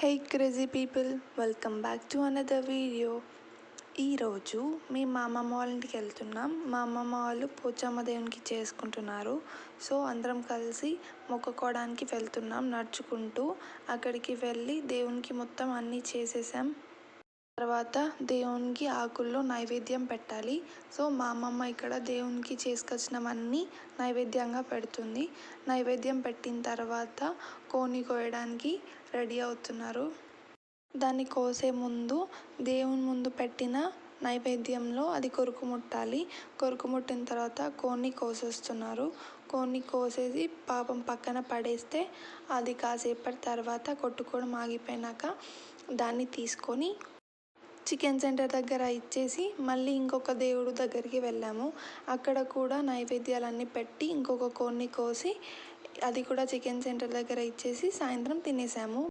Hey crazy people, welcome back to another video. ఈరోజు మేము మా అమ్మమ్మ వాళ్ళ ఇంటికి వెళ్తున్నాం. మా అమ్మమ్మ వాళ్ళు పోచమ్మ దేవునికి చేసుకుంటున్నారు. సో అందరం కలిసి మొక్కుకోవడానికి వెళ్తున్నాం నడుచుకుంటూ. అక్కడికి వెళ్ళి దేవునికి మొత్తం అన్నీ చేసేసాం. తర్వాత దేవునికి ఆకుల్లో నైవేద్యం పెట్టాలి. సో మా అమ్మమ్మ ఇక్కడ దేవునికి చేసుకొచ్చినవన్నీ నైవేద్యంగా పెడుతుంది. నైవేద్యం పెట్టిన తర్వాత కోని కోయడానికి రెడీ అవుతున్నారు. దాన్ని కోసే ముందు దేవుని ముందు పెట్టిన నైవేద్యంలో అది కొరుకు ముట్టాలి. కొరుకు ముట్టిన తర్వాత కోన్ని కోసేస్తున్నారు. కోన్ని కోసేసి పాపం పక్కన పడేస్తే అది కాసేపటి తర్వాత కొట్టుకోవడం ఆగిపోయినాక దాన్ని తీసుకొని చికెన్ సెంటర్ దగ్గర ఇచ్చేసి మళ్ళీ ఇంకొక దేవుడు దగ్గరికి వెళ్ళాము. అక్కడ కూడా నైవేద్యాలన్నీ పెట్టి ఇంకొక కోన్ని కోసి అది కూడా చికెన్ సెంటర్ దగ్గర ఇచ్చేసి సాయంత్రం తినేసాము.